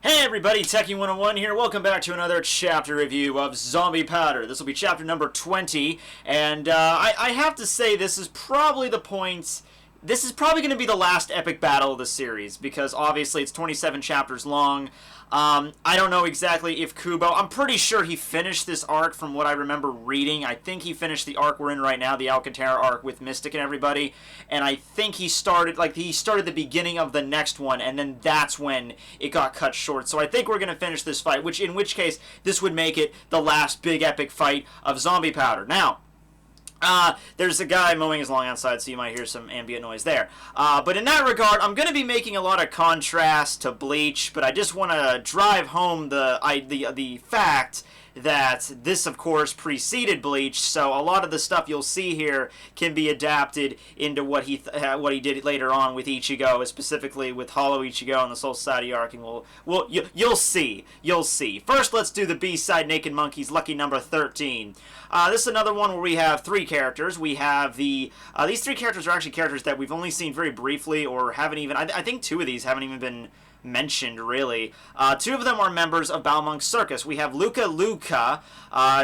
Hey everybody, Tekking101 here. Welcome back to another chapter review of Zombie Powder. This will be chapter number 20, and I have to say this is probably the point... This is probably going to be the last epic battle of the series, because obviously it's 27 chapters long. I don't know exactly if Kubo... I'm pretty sure he finished this arc from what I remember reading. I think he finished the arc we're in right now, the Alcantara arc with Mystic and everybody. And I think he started the beginning of the next one, and then that's when it got cut short. So I think we're going to finish this fight, in which case this would make it the last big epic fight of Zombie Powder. Now... there's a guy mowing his lawn outside, so you might hear some ambient noise there. But in that regard, I'm going to be making a lot of contrast to Bleach, but I just want to drive home the fact that this, of course, preceded Bleach, so a lot of the stuff you'll see here can be adapted into what he did later on with Ichigo, specifically with Hollow Ichigo and the Soul Society arc, and you'll see. First, let's do the B-side Naked Monkeys, lucky number 13. This is another one where we have three characters. We have these three characters are actually characters that we've only seen very briefly, or haven't even, I think two of these haven't even been mentioned, really. Two of them are members of Balmonk's circus. We have Luca.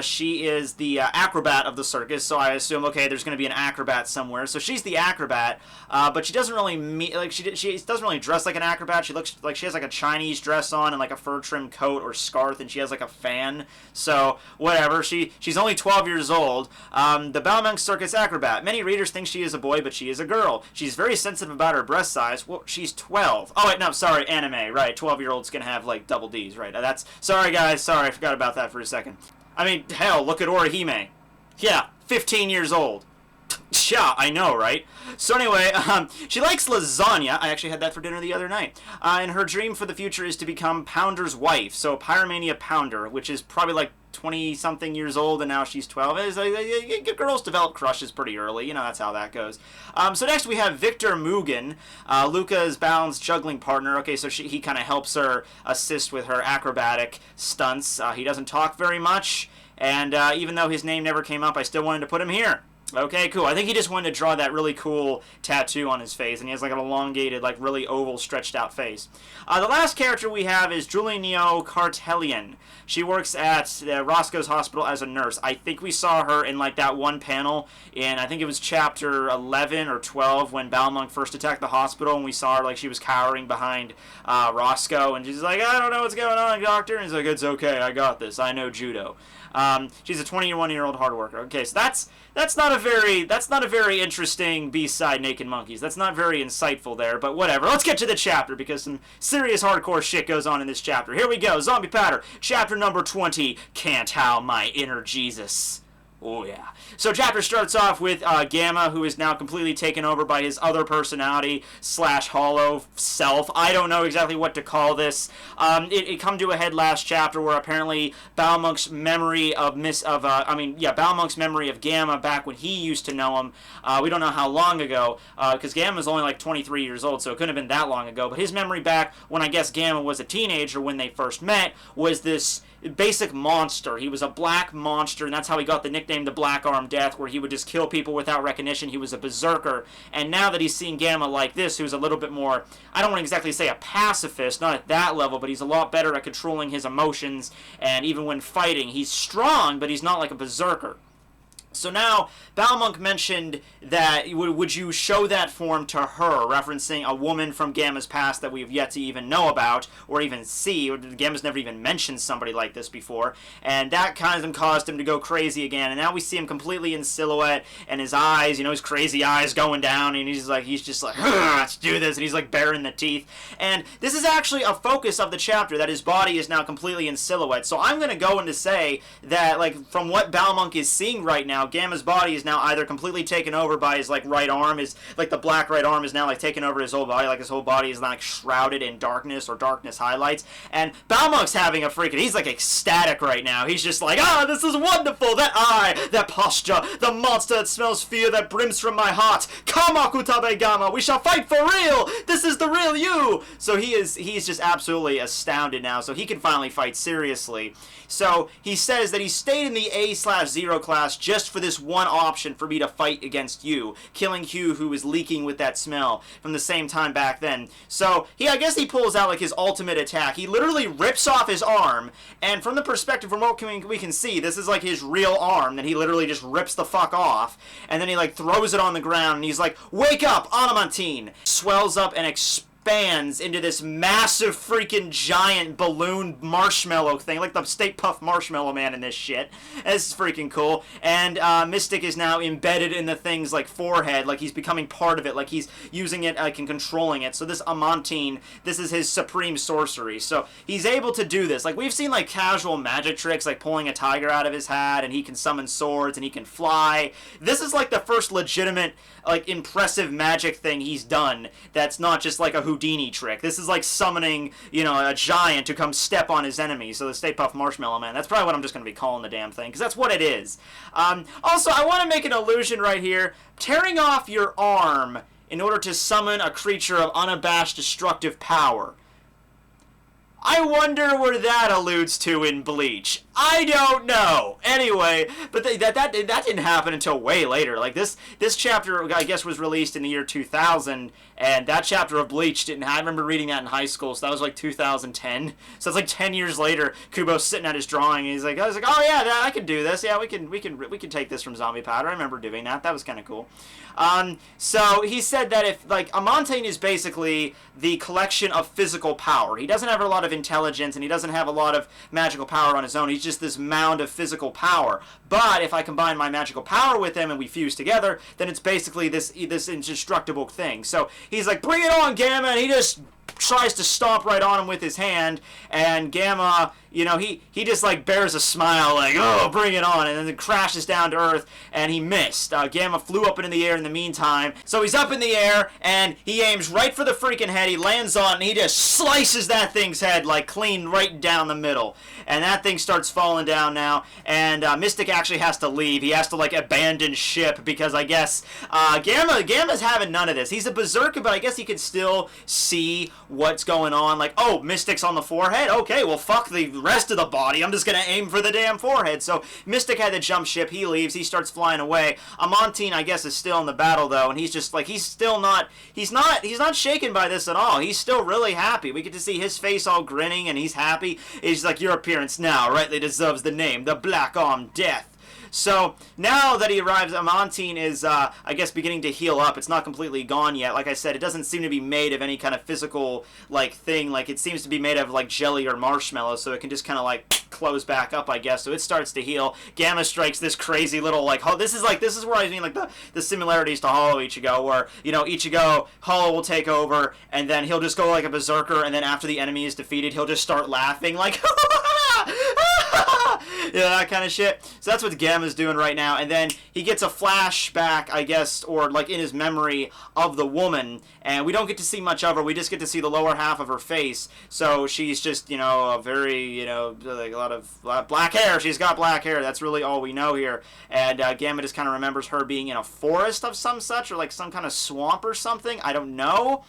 She is the acrobat of the circus, so I assume, okay, there's going to be an acrobat somewhere. So she's the acrobat, but she doesn't really she doesn't really dress like an acrobat. She looks like she has like a Chinese dress on and like a fur-trimmed coat or scarf, and she has like a fan. So whatever. She's only 12 years old. The Balmonk circus acrobat. Many readers think she is a boy, but she is a girl. She's very sensitive about her breast size. Well, she's 12. Oh wait, no, sorry, anime. Right, 12-year-olds can have like double D's, right? Sorry guys, sorry, I forgot about that for a second. I mean, hell, look at Orihime. Yeah, 15 years old. Yeah, I know, right? So anyway, she likes lasagna. I actually had that for dinner the other night. And her dream for the future is to become Pounder's wife. So Pyromania Pounder, which is probably like 20-something years old, and now she's 12. Girls develop crushes pretty early. You know, that's how that goes. So next we have Victor Mugen, Luca's balanced juggling partner. Okay, so he kind of helps her assist with her acrobatic stunts. He doesn't talk very much, and even though his name never came up, I still wanted to put him here. Okay, cool. I think he just wanted to draw that really cool tattoo on his face, and he has like an elongated, like really oval, stretched out face. The last character we have is Julineo Cartelian. She works at Roscoe's hospital as a nurse. I think we saw her in like that one panel in, I think it was chapter 11 or 12 when Balmonk first attacked the hospital, and we saw her like she was cowering behind Roscoe, and she's like, I don't know what's going on, doctor. And he's like, it's okay, I got this. I know judo. She's a 21-year-old hard worker. Okay, so that's not a very interesting B-side Naked Monkeys. That's not very insightful there, but whatever. Let's get to the chapter, because some serious hardcore shit goes on in this chapter. Here we go, Zombie Powder, chapter number 20, Can't Howl My Inner Jesus. Oh, yeah. So chapter starts off with Gamma, who is now completely taken over by his other personality / hollow self. I don't know exactly what to call this. It come to a head last chapter where apparently Balmonk's memory of Balmonk's memory of Gamma back when he used to know him. We don't know how long ago, because Gamma's only like 23 years old, so it couldn't have been that long ago. But his memory back when I guess Gamma was a teenager when they first met was this basic monster. He was a black monster, and that's how he got the nickname the Black Arm Death, where he would just kill people without recognition. He was a berserker. And now that he's seeing Gamma like this, who's a little bit more, I don't want to exactly say a pacifist, not at that level, but he's a lot better at controlling his emotions, and even when fighting, he's strong, but he's not like a berserker. So now, Balmonk mentioned that, would you show that form to her, referencing a woman from Gamma's past that we've yet to even know about, or even see, or Gamma's never even mentioned somebody like this before, and that kind of caused him to go crazy again, and now we see him completely in silhouette, and his eyes, his crazy eyes going down, and he's just like, let's do this, and he's like baring the teeth, and this is actually a focus of the chapter, that his body is now completely in silhouette, so I'm going to go in to say that, like, from what Balmonk is seeing right now, Gamma's body is now either completely taken over by his like right arm, is like the black right arm is now like taken over his whole body, like his whole body is like shrouded in darkness or darkness highlights, and Balmonk's having a freaking, he's like ecstatic right now. He's just like, this is wonderful, that eye, that posture, the monster that smells fear that brims from my heart. Come, Akutabe Gamma, we shall fight for real. This is the real you. So he's just absolutely astounded now, so he can finally fight seriously. So he says that he stayed in the A/0 class just just for this one option for me to fight against you, killing Hugh, who was leaking with that smell from the same time back then. So I guess he pulls out like his ultimate attack. He literally rips off his arm, and from the perspective from what we can see, this is like his real arm that he literally just rips the fuck off, and then he like throws it on the ground, and he's like, "Wake up, Onomantine!" Swells up and expands into this massive freaking giant balloon marshmallow thing, like the Stay Puft Marshmallow Man in this shit. This is freaking cool. And Mystic is now embedded in the thing's like forehead, like he's becoming part of it, like he's using it, like and controlling it. So this Amantine, this is his supreme sorcery. So he's able to do this. Like we've seen like casual magic tricks, like pulling a tiger out of his hat, and he can summon swords, and he can fly. This is like the first legitimate, like impressive magic thing he's done that's not just like a Houdini trick. This is like summoning, you know, a giant to come step on his enemy. So the Stay Puft Marshmallow Man, that's probably what I'm just going to be calling the damn thing, because that's what it is. Also, I want to make an allusion right here. Tearing off your arm in order to summon a creature of unabashed destructive power. I wonder where that alludes to in Bleach. I don't know. Anyway, but that didn't happen until way later. Like this chapter, I guess, was released in the year 2000, and that chapter of Bleach didn't. I remember reading that in high school, so that was like 2010. So it's like 10 years later. Kubo's sitting at his drawing, and I was like, oh yeah, I can do this. Yeah, we can take this from Zombie Powder. I remember doing that. That was kind of cool. So he said that if, like, Amantine is basically the collection of physical power. He doesn't have a lot of intelligence, and he doesn't have a lot of magical power on his own. He's just this mound of physical power. But if I combine my magical power with him and we fuse together, then it's basically this indestructible thing. So he's like, bring it on, Gamma, and he just tries to stomp right on him with his hand, and Gamma, you know, he just like bears a smile like, oh, bring it on, and then it crashes down to earth, and he missed. Gamma flew up into the air in the meantime, so he's up in the air, and he aims right for the freaking head, he lands on, and he just slices that thing's head like clean right down the middle, and that thing starts falling down now, and Mystic actually has to leave. He has to like abandon ship, because I guess Gamma's having none of this. He's a berserker, but I guess he can still see what's going on. Like, oh, Mystic's on the forehead? Okay, well, fuck the rest of the body. I'm just gonna aim for the damn forehead. So Mystic had to jump ship. He leaves. He starts flying away. Amantine, I guess, is still in the battle, though, and he's just like, he's not shaken by this at all. He's still really happy. We get to see his face all grinning, and he's happy. He's like, your appearance now rightly deserves the name, the Black Arm Death. So now that he arrives, Amantine is, I guess, beginning to heal up. It's not completely gone yet. Like I said, it doesn't seem to be made of any kind of physical, like, thing. Like, it seems to be made of, like, jelly or marshmallow, so it can just kind of, like, close back up, I guess. So it starts to heal. Gamma strikes this crazy little, like, this is where I mean, like, the similarities to Hollow Ichigo, where, you know, Ichigo, Hollow will take over, and then he'll just go like a berserker, and then after the enemy is defeated, he'll just start laughing, like, yeah, that kind of shit. So that's what Gamma's doing right now, and then he gets a flashback, I guess, or like in his memory of the woman, and we don't get to see much of her. We just get to see the lower half of her face. So she's just, you know, a very, you know, like a lot of black hair. She's got black hair. That's really all we know here. And Gamma just kind of remembers her being in a forest of some such, or like some kind of swamp or something. I don't know.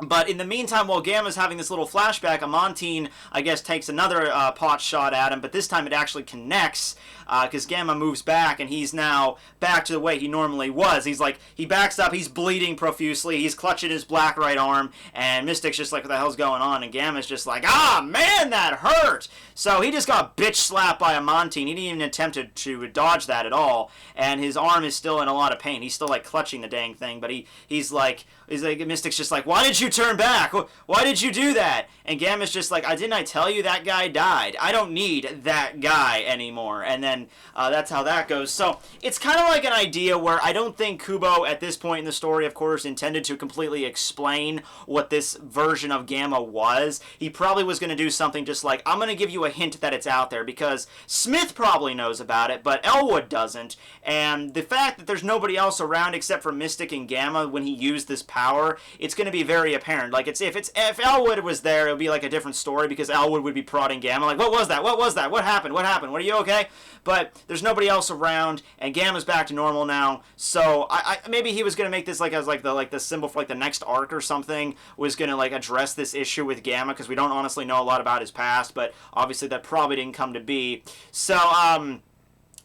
But in the meantime, while Gamma's having this little flashback, Amantine, I guess, takes another pot shot at him, but this time it actually connects, because Gamma moves back, and he's now back to the way he normally was. He's like, he backs up, he's bleeding profusely, he's clutching his black right arm, and Mystic's just like, what the hell's going on? And Gamma's just like, ah, man, that hurt! So he just got bitch slapped by Amantine. He didn't even attempt to dodge that at all, and his arm is still in a lot of pain. He's still, like, clutching the dang thing, but he's like, Mystic's just like, why did you turn back? Why did you do that? And Gamma's just like, didn't I tell you that guy died? I don't need that guy anymore. And then that's how that goes. So it's kind of like an idea where I don't think Kubo at this point in the story, of course, intended to completely explain what this version of Gamma was. He probably was going to do something just like, I'm going to give you a hint that it's out there, because Smith probably knows about it, but Elwood doesn't. And the fact that there's nobody else around except for Mystic and Gamma when he used this power, it's going to be very apparent. Like, if Elwood was there, it would be like a different story, because Elwood would be prodding Gamma, like, what was that? What was that? What happened? What happened? Are you okay? But there's nobody else around, and Gamma's back to normal now. So I maybe he was going to make this like as like the symbol for like the next arc or something, was going to like address this issue with Gamma, because we don't honestly know a lot about his past, but obviously that probably didn't come to be. So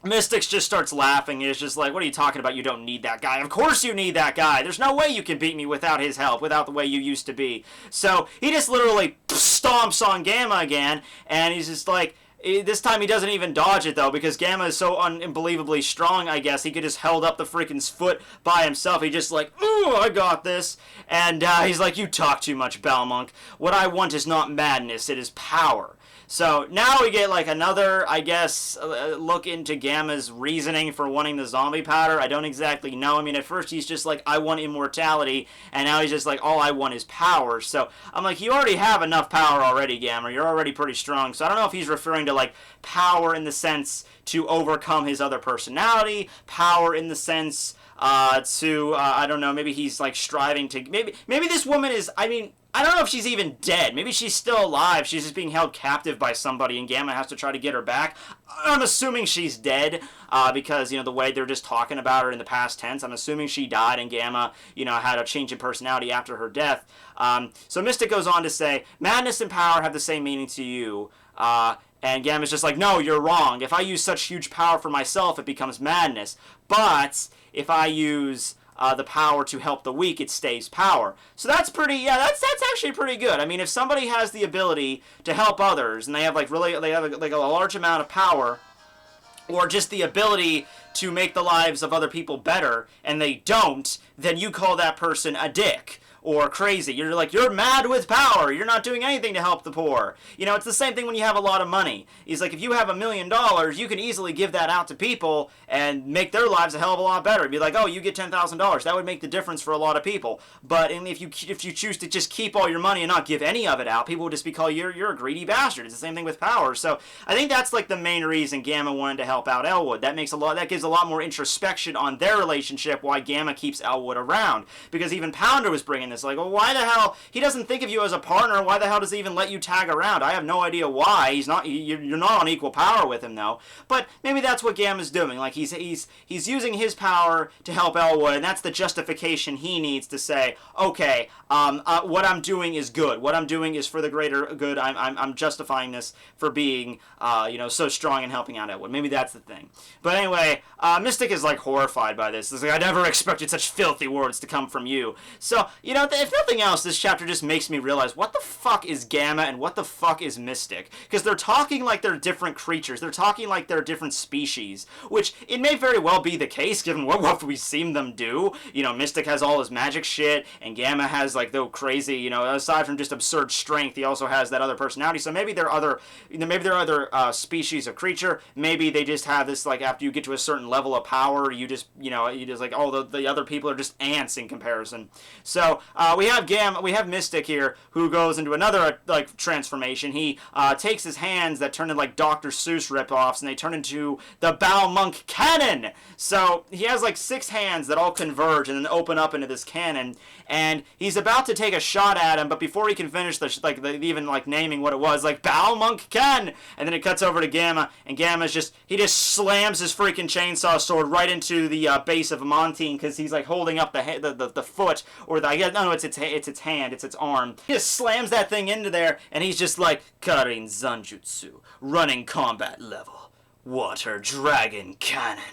Mystics just starts laughing. He's just like, what are you talking about? You don't need that guy. Of course you need that guy. There's no way you can beat me without his help, without the way you used to be. So he just literally stomps on Gamma again, and he's just like, this time he doesn't even dodge it, though, because Gamma is so unbelievably strong, I guess. He could just held up the freaking foot by himself. He just like, ooh, I got this. And he's like, you talk too much, Balmonk. What I want is not madness, it is power. So now we get like another, I guess, look into Gamma's reasoning for wanting the zombie powder. I don't exactly know. I mean, at first he's just like, I want immortality, and now he's just like, all I want is power. So I'm like, you already have enough power already, Gamma. You're already pretty strong. So I don't know if he's referring to like power in the sense to overcome his other personality, power in the sense I don't know, maybe he's like striving to, maybe this woman is, I mean, I don't know if she's even dead. Maybe she's still alive. She's just being held captive by somebody, and Gamma has to try to get her back. I'm assuming she's dead because, you know, the way they're just talking about her in the past tense. I'm assuming she died, and Gamma, you know, had a change in personality after her death. So Mystic goes on to say, madness and power have the same meaning to you. And Gamma's just like, no, you're wrong. If I use such huge power for myself, it becomes madness. But if I use the power to help the weak, it stays power. So that's pretty, yeah, that's actually pretty good. I mean, if somebody has the ability to help others, and they have like really, they have like a large amount of power, or just the ability to make the lives of other people better, and they don't, then you call that person a dick. Or crazy. You're like, you're mad with power. You're not doing anything to help the poor. You know, it's the same thing when you have a lot of money. He's like, if you have $1 million, you can easily give that out to people and make their lives a hell of a lot better. Be like, oh, you get $10,000. That would make the difference for a lot of people. But if you choose to just keep all your money and not give any of it out, people will just be called, you're a greedy bastard. It's the same thing with power. So I think that's like the main reason Gamma wanted to help out Elwood. That gives a lot more introspection on their relationship, why Gamma keeps Elwood around. Because even Pounder was bringing this. Like, well, why the hell? He doesn't think of you as a partner. Why the hell does he even let you tag around? I have no idea why. You're not on equal power with him, though. But maybe that's what Gamma's doing. Like, he's using his power to help Elwood, and that's the justification he needs to say, okay, what I'm doing is good. What I'm doing is for the greater good. I'm justifying this for being, so strong and helping out Elwood. Maybe that's the thing. But anyway, Mystic is like horrified by this. It's like, I never expected such filthy words to come from you. So, if nothing else, this chapter just makes me realize what the fuck is Gamma and what the fuck is Mystic. Because they're talking like they're different creatures. They're talking like they're different species. Which, it may very well be the case, given what we've seen them do. Mystic has all his magic shit, and Gamma has, like, the crazy, aside from just absurd strength, he also has that other personality. So maybe they're other, species of creature. Maybe they just have this, like, after you get to a certain level of power, you just like, oh, the other people are just ants in comparison. So, we have Mystic here, who goes into another, like, transformation. He takes his hands that turn into, like, Dr. Seuss ripoffs, and they turn into the Balmonk Cannon! So, he has, like, 6 hands that all converge and then open up into this cannon, and he's about to take a shot at him, but before he can finish even naming what it was, like, Balmonk Cannon! And then it cuts over to Gamma, and Gamma's just slams his freaking chainsaw sword right into the base of Montine, because he's, like, holding up the foot, or it's its hand, it's its arm. He just slams that thing into there, and he's just like, Karin Zanjutsu, running combat level, water dragon cannon.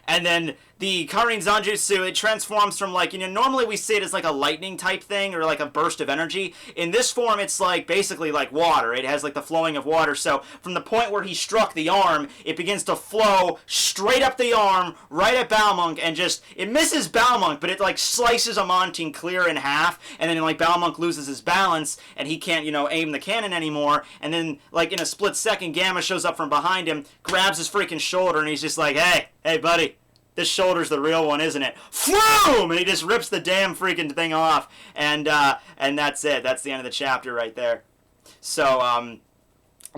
And then the Karin Zanjutsu, it transforms from, like, normally we see it as like a lightning type thing or like a burst of energy. In this form, it's like basically like water. It has like the flowing of water. So from the point where he struck the arm, it begins to flow straight up the arm, right at Balmonk, and it misses Balmonk, but it like slices Amontine clear in half, and then like Balmonk loses his balance, and he can't, aim the cannon anymore. And then like in a split second, Gamma shows up from behind him, grabs his freaking shoulder, and he's just like, hey buddy, this shoulder's the real one, isn't it? Floom! And he just rips the damn freaking thing off. And that's it. That's the end of the chapter right there. So,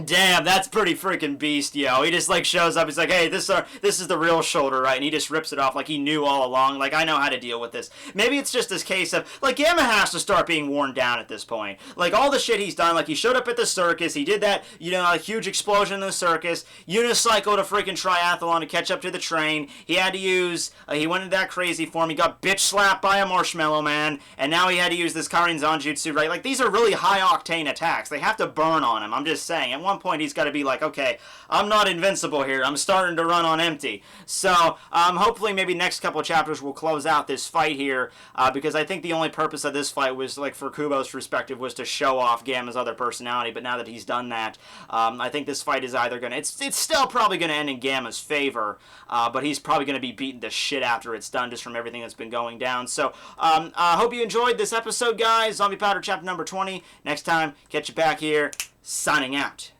damn, that's pretty freaking beast, yo. He just, like, shows up. He's like, hey, this is the real shoulder, right? And he just rips it off like he knew all along. Like, I know how to deal with this. Maybe it's just this case of, like, Gamma has to start being worn down at this point. Like, all the shit he's done, like, he showed up at the circus. He did that, a huge explosion in the circus. Unicycled a freaking triathlon to catch up to the train. He had to use, he went into that crazy form. He got bitch slapped by a marshmallow man. And now he had to use this Karin Zanjutsu, right? Like, these are really high-octane attacks. They have to burn on him. I'm just saying. one point he's got to be like, okay, I'm not invincible here. I'm starting to run on empty. So hopefully maybe next couple of chapters we'll close out this fight here, because I think the only purpose of this fight was, like, for Kubo's perspective, was to show off Gamma's other personality. But now that he's done that, I think this fight is either gonna, it's still probably gonna end in Gamma's favor, but he's probably gonna be beaten to shit after it's done, just from everything that's been going down. So I hope you enjoyed this episode, guys. Zombie Powder chapter number 20. Next time, catch you back here. Signing out.